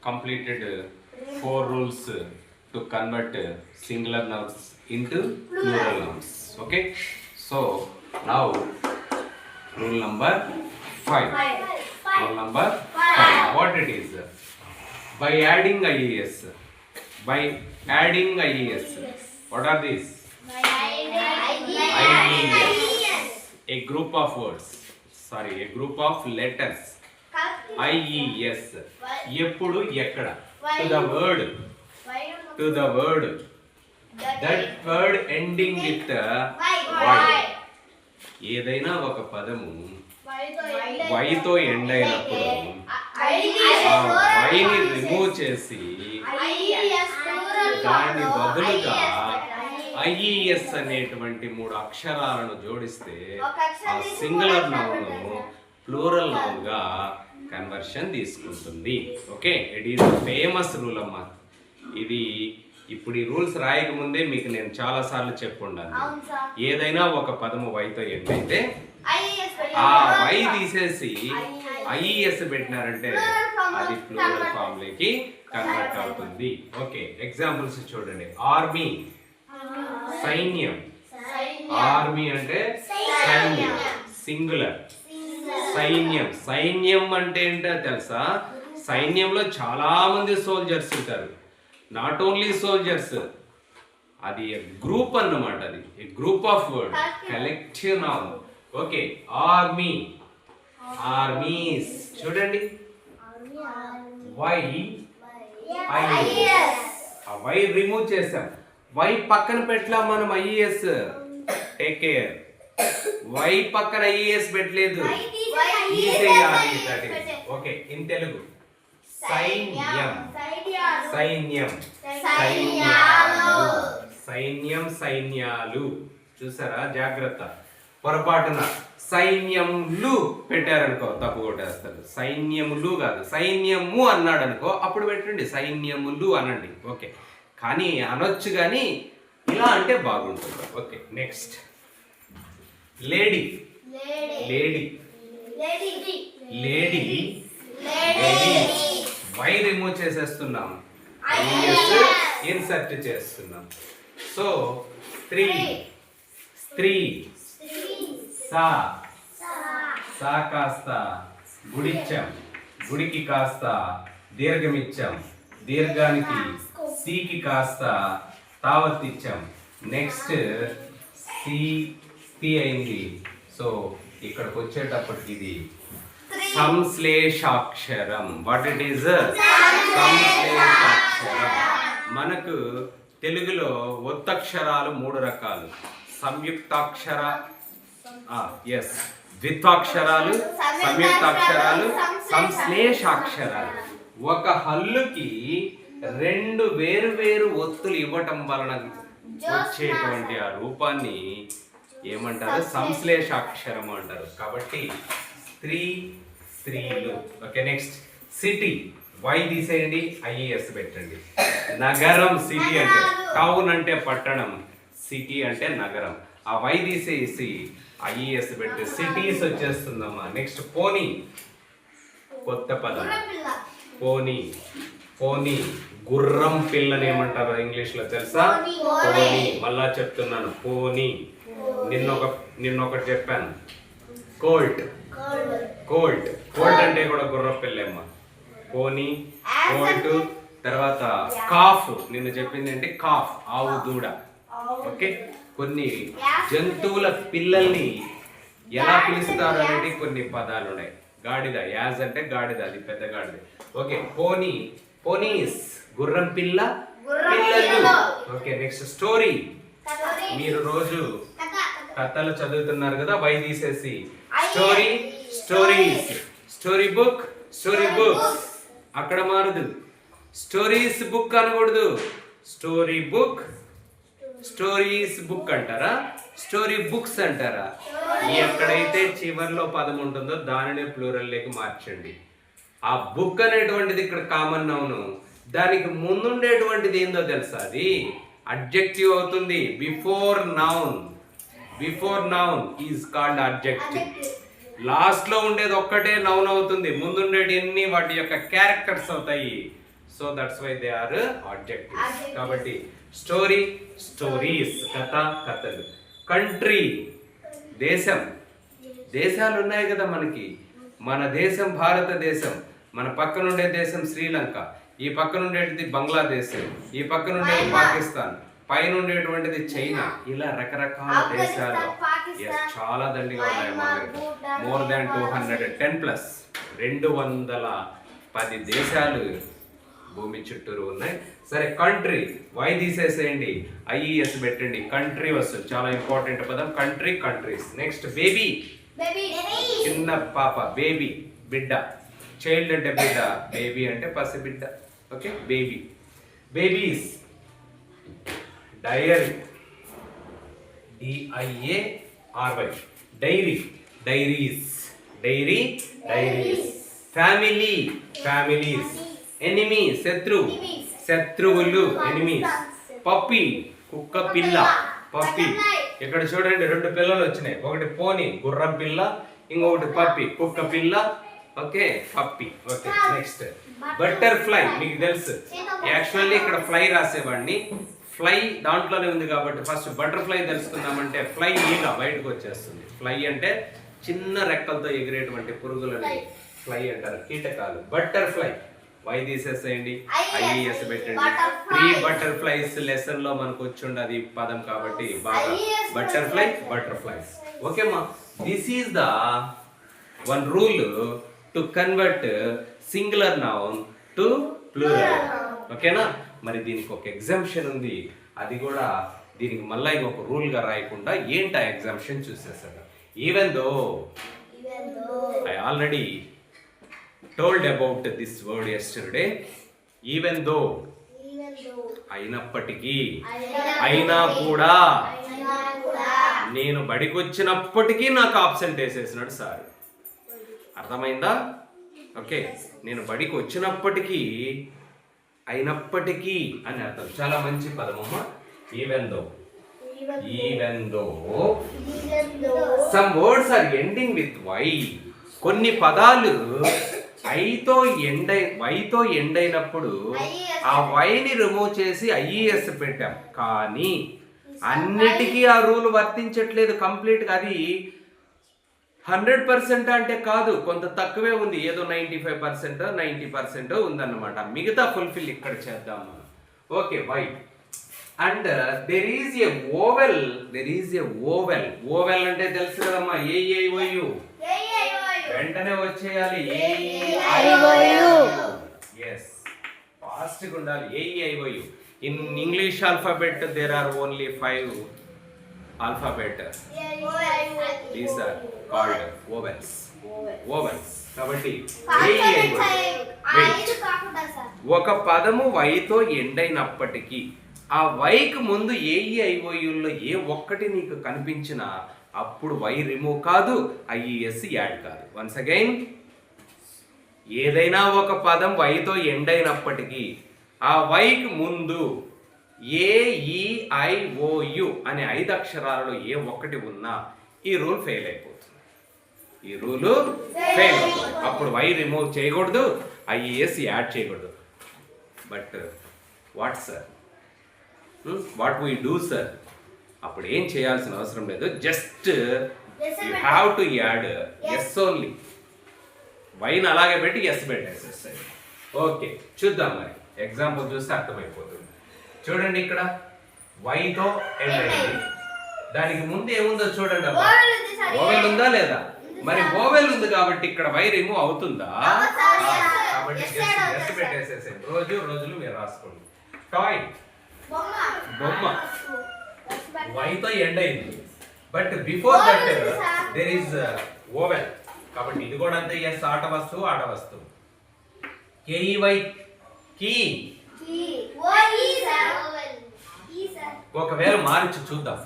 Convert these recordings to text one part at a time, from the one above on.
completed 4 rules to convert singular nouns into plural nouns. Okay, so now rule number 5. Rule number 5. What it is? By adding ies. By adding ies. What are these? IES. A group of words. Sorry, a group of letters. IES. ఎప్పుడు ఎక్కడ? To the word. To the word. That word ending with y. ఏదైనా ఒక పదము వైతో end అయినప్పుడు వైని remove చేసి దాని బదులుగా IES అనేటువంటి 3 అక్షరాలను జోడిస్తే ఆ సింగులర్ నౌన్ ప్లూరల్ నౌన్ గా కన్వర్షన్ తీసుకుంటుంది. Okay, it is famous rule అమ్మా. ఇది ఇప్పుడు ఈ రూల్స్ రాయకముందే మీకు నేను చాలా సార్లు చెప్పుండాను. ఏదైనా ఒక పదము వైతో ఎండ్ అయితే ఆ వై తీసేసి ఐఈఎస్ పెట్టినారంటే అది ప్లూరల్ ఫామ్ లోకి కన్వర్ట్ అవుతుంది. ఓకే, ఎగ్జాంపుల్స్ చూడండి. ఆర్మీ, సైన్యం. ఆర్మీ అంటే సైన్యం, సింగులర్. సైన్యం, సైన్యం అంటే ఏంటో తెలుసా? సైన్యంలో చాలా మంది సోల్జర్స్ ఉంటారు. నాట్ ఓన్లీ సోల్జర్స్, అది గ్రూప్ అన్నమాట. అది group of word, collective noun. Okay, army, armies. చూడండి, వై ఐఎస్. ఆ వై రిమూవ్ చేసాం. వై పక్కన పెట్టలా మనం ఐఎస్. టేక్ కేర్, వై పక్కన ఐఎస్ పెట్టలేదు, తీసేయాలి. ఓకే, ఇన్ తెలుగు సైన్యం, సైన్యం, సైన్యాలు, సైన్యం, సైన్యాలు. చూసారా? జాగ్రత్త, పొరపాటున సైన్యములు పెట్టారనుకో తప్పు కొట్టేస్తారు. సైన్యములు కాదు, సైన్యము అన్నాడు అనుకో అప్పుడు పెట్టండి సైన్యములు అనండి. ఓకే, కానీ అనొచ్చు, కానీ ఇలా అంటే బాగుంటుంది. Okay, next lady. Lady, lady, y remove చేసేస్తున్నాం, ఇన్సర్ట్ చేస్తున్నాం. సో స్త్రీ, స్త్రీ, సా, సా కాస్త గుడిచ్చాం, గుడికి కాస్త దీర్ఘమిచ్చాం, దీర్ఘానికి సికి కాస్త తావత్తిచ్చాం. నెక్స్ట్ సి పి అయింది. సో ఇక్కడికి వచ్చేటప్పటికి ఇది సంశ్లేషాక్షరం. What it is? సంశ్లేషాక్షరం. మనకు తెలుగులో ఒత్తక్షరాలు 3 రకాలు. సంయుక్తాక్షర, ద్విత్వాక్షరాలు, సంయుక్తాక్షరాలు, సంశ్లేషాక్షరాలు. ఒక హల్లుకి 2 వేరు వేరు ఒత్తులు ఇవ్వటం వలన వచ్చేటువంటి ఆ రూపాన్ని ఏమంటారు? సంశ్లేషాక్షరం అంటారు. కాబట్టి స్త్రీ, స్త్రీలు. Okay, next city. వై తీసేయండి, ఐఏఎస్ పెట్టండి. నగరం, సిటీ అంటే టౌన్ అంటే పట్టణం, సిటీ అంటే నగరం. ఆ వై తీసేసి ఐఏఎస్ పెడితే సిటీస్ వచ్చేస్తుందమ్మా. నెక్స్ట్ పోనీ, కొత్త పదం. పోనీ, పోనీ. గుర్రం పిల్లని ఏమంటారు ఇంగ్లీష్ లో తెలుసా? పోనీ. మళ్ళా చెప్తున్నాను, పోనీ. నిన్నొకటి చెప్పాను, కోల్ట్. కోల్ట్, కోల్ట్ అంటే కూడా గుర్రం పిల్లమ్మ. పోనీ, కోల్ట్. తర్వాత కాఫ్, నిన్న చెప్పింది అంటే కాఫ్, ఆవు దూడ. ఓకే, కొన్ని జంతువుల పిల్లల్ని ఎలా పిలుస్తారు అనేది కొన్ని పదాలు ఉన్నాయి. గాడిద, యాజ్ అంటే గాడిద, అది పెద్ద గాడిద. ఓకే, పోనీ, పోనీస్, గుర్రం పిల్ల, పిల్లలు. Okay, next story. మీరు రోజు కథలు చదువుతున్నారు కదా, వై తీసేసి story, stories. Story book, story books. అక్కడ మారదు, స్టోరీస్ బుక్ అనకూడదు, స్టోరీ బుక్. స్టోరీస్ బుక్ అంటారా, స్టోరీ బుక్స్ అంటారా? ఎక్కడైతే చివర్లో పదం ఉంటుందో దానిని ప్లూరల్ లేక మార్చండి. ఆ బుక్ అనేటువంటిది ఇక్కడ కామన్ నౌన్. దానికి ముందుండేటువంటిది ఏందో తెలుసా? అది అడ్జెక్టివ్ అవుతుంది. Before noun, before noun is called adjective. Last లో ఉండేది ఒక్కటే నౌన్ అవుతుంది. ముందుండేటి అన్ని వాటి యొక్క క్యారెక్టర్స్ అవుతాయి. So that's why they are adjectives. కాబట్టి స్టోరీ స్టోరీస్, కథ కథలు. కంట్రీ దేశం, దేశాలు ఉన్నాయి కదా మనకి. మన దేశం భారతదేశం, మన పక్కన ఉండే దేశం శ్రీలంక, ఈ పక్కన ఉండేటిది బంగ్లాదేశ్, ఈ పక్కన ఉండేది పాకిస్తాన్, పైన ఉండేటువంటిది చైనా. ఇలా రకరకాల దేశాలు చాలా దండిగా ఉన్నాయి మన దగ్గర. మోర్ దాన్ 210+, 210 దేశాలు భూమి చుట్టూరు ఉన్నాయి. సరే, కంట్రీ వై తీసేసేయండి, ఐఈఎస్ పెట్టండి, కంట్రీ వస్తుంది. చాలా ఇంపార్టెంట్ పదం కంట్రీ, కంట్రీస్. నెక్స్ట్ బేబీ, చిన్న పాప, బేబీ బిడ్డ. చైల్డ్ అంటే బిడ్డ, బేబీ అంటే పసి బిడ్డ. Okay, baby. Babies, diary, DIARY, diary, diaries, diary, diaries. Family, families. Enemy, శత్రువు, శత్రువులు, ఎనిమీస్. పప్పి, కుక్క పిల్ల, పప్పి. ఇక్కడ చూడండి 2 పిల్లలు వచ్చినాయి, ఒకటి పోనీ గుర్రం పిల్ల, ఇంకొకటి పప్పి కుక్క పిల్ల. Okay, puppy. Okay, next butterfly. మీకు తెలుసు, యాక్చువల్లీ ఇక్కడ ఫ్లై రాసేవాడిని, ఫ్లై దాంట్లోనే ఉంది కాబట్టి ఫస్ట్ బటర్ఫ్లై తెలుసుకుందామంటే ఫ్లై ఈగ బయటకు వచ్చేస్తుంది. ఫ్లై అంటే చిన్న రెక్కలతో ఎగిరేటువంటి పురుగులని ఫ్లై అంటారు, కీటకాలు. బటర్ఫ్లై వై తీసేసేయండి, ఐఈఎస్ పెట్టండి. 3 బటర్ఫ్లైస్ లెసన్ లో మనకు వచ్చుండది పదం కాబట్టి బాగా. Butterfly, butterflies. ఓకేమ్మా, this is the one rule to convert singular noun to plural. ఓకేనా? మరి దీనికి ఒక ఎగ్జామ్షన్ ఉంది, అది కూడా దీనికి మళ్ళీ ఇంకొక రూల్ గా రాయకుండా ఏంటి ఆ ఎగ్జామ్షన్ చూసేసాడు. Even though I already told about this word yesterday. Even though, అయినప్పటికీ, అయినా కూడా, నేను బడికి వచ్చినప్పటికీ నాకు ఆబ్సెంట్ వేసేసినాడు సార్. అర్థమైందా? ఓకే, నేను బడికి వచ్చినప్పటికీ, అయినప్పటికీ అని అర్థం. చాలా మంచి పదమమ్మా. Even though, even though some words are ending with Y. కొన్ని పదాలు వైతో ఎండ్ అయినప్పుడు ఆ వైని రిమూవ్ చేసి ఐఈఎస్ పెట్టాం. కానీ అన్నిటికీ ఆ రూల్ వర్తించట్లేదు కంప్లీట్గా. అది 100% అంటే కాదు, కొంత తక్కువే ఉంది. ఏదో 95%, 90% ఉందన్నమాట. మిగతా ఫుల్ఫిల్ ఇక్కడ చేద్దాం మనం. Okay, y. And there is a vowel, vowel అంటే తెలుసు కదమ్మా, ఏఐఓయు. వెంటనే వచ్చేయాలి, ఎస్, ఫాస్ట్ గా ఉండాలి. A I O U. In English alphabet there are only 5 alphabet. These are called vowels. కాబట్టి ఒక పదము వైతో ఎండ్ అయినప్పటికీ ఆ వైకి ముందు ఏఈఐఓయుల్లో ఏ ఒక్కటి నీకు కనిపించినా అప్పుడు వై రిమూవ్ కాదు, ఐఈఎస్ యాడ్ కాదు. వన్స్ అగైన్, ఏదైనా ఒక పదం వైతో ఎండ్ అయినప్పటికీ ఆ వైకి ముందు ఏఈఐఓయు అనే 5 అక్షరాలలో ఏ ఒక్కటి ఉన్నా ఈ రూల్ ఫెయిల్ అయిపోతుంది. అప్పుడు వై రిమూవ్ చేయకూడదు, ఐఈఎస్ యాడ్ చేయకూడదు. But what sir, what we do sir? అప్పుడు ఏం చేయాల్సిన అవసరం లేదు, just you have to add s only. వైన్ అలాగే పెట్టి ఎస్ పెట్టేసేస్తాయి. ఓకే, చూద్దాం. మరి ఎగ్జాంపుల్ చూస్తే అర్థమైపోతుంది. చూడండి, ఇక్కడ వైతో ఎండ్ అయింది, దానికి ముందు ఏముందో చూడండి. ఓవెల్ ఉందా లేదా? మరి ఓవెల్ ఉంది కాబట్టి ఇక్కడ వై రిమూవ్ అవుతుందా? కాబట్టి ఎస్ పెట్టేసేసాయి. రోజులు మీరు రాసుకోండి. టాయ్, బొమ్మ, వైతో ఎండ్ అయింది, but before that there is vowel. కాబట్టి ఇది కూడా అంతే, ఎస్ ఆట వస్తువు. K E Y, key. ఒకవేళ మార్చి చూద్దాం.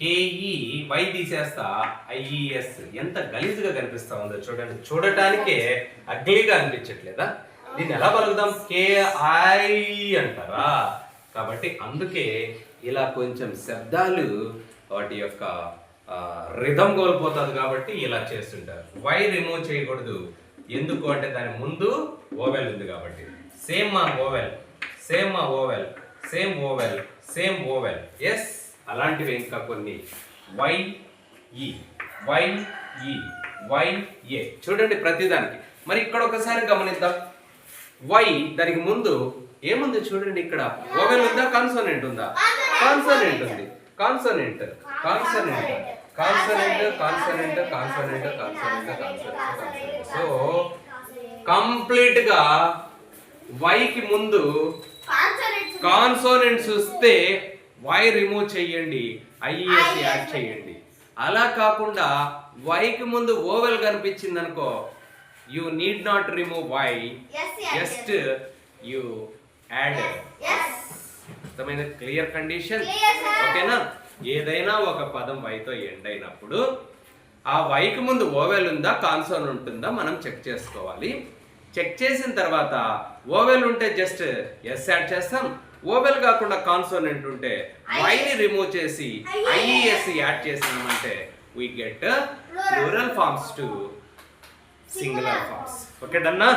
కేఈ వై తీసేస్తా, ఐఈఎస్. ఎంత గలీజ్గా కనిపిస్తా ఉందో చూడండి. చూడటానికే అగ్లీగా అనిపించట్లేదా? దీన్ని ఎలా పలుకుదాం? కేఐ అంటారా? కాబట్టి అందుకే ఇలా కొంచెం శబ్దాలు వాటి యొక్క రిథం కోల్పోతుంది కాబట్టి ఇలా చేస్తుంటారు. వై రిమూవ్ చేయకూడదు, ఎందుకు అంటే దాని ముందు ఓవెల్ ఉంది కాబట్టి. సేమ్ మా ఓవెల్, సేమ్ మా vowel, same vowel, same vowel. Yes, అలాంటివి ఇంకా కొన్ని వై ఈ, వై ఈ, వై ఏ. చూడండి ప్రతిదానికి. మరి ఇక్కడ ఒకసారి గమనిద్దాం. వై దానికి ముందు ఏముంది చూడండి. ఇక్కడ ఓవెల్ ఉందా, కాన్సోనెంట్ ఉందా? కాన్సోనెంట్ ఉంది. Consonant, consonant, consonant, consonant, consonant, consonant, consonant. So complete గా వైకి ముందు కాన్సోనెంట్స్ వస్తే వై రిమూవ్ చేయండి, ఐఎస్ యాడ్ చేయండి. అలా కాకుండా వైకి ముందు ఓవెల్ కనిపించింది అనుకో, you need not remove y, just you add. అర్థమైంది? క్లియర్ కండిషన్, ఓకేనా? ఏదైనా ఒక పదం వైతో ఎండ్ అయినప్పుడు ఆ వైకి ముందు ఓవెల్ ఉందా, కాన్సోనెంట్ ఉంటుందా మనం చెక్ చేసుకోవాలి. చెక్ చేసిన తర్వాత ఓవెల్ ఉంటే జస్ట్ ఎస్ యాడ్ చేస్తాం. ఓవెల్ కాకుండా కాన్సోనెంట్ ఉంటే వైని రిమూవ్ చేసి ఐఎస్ యాడ్ చేసినామంటే we get plural forms to singular forms. Okay, done na?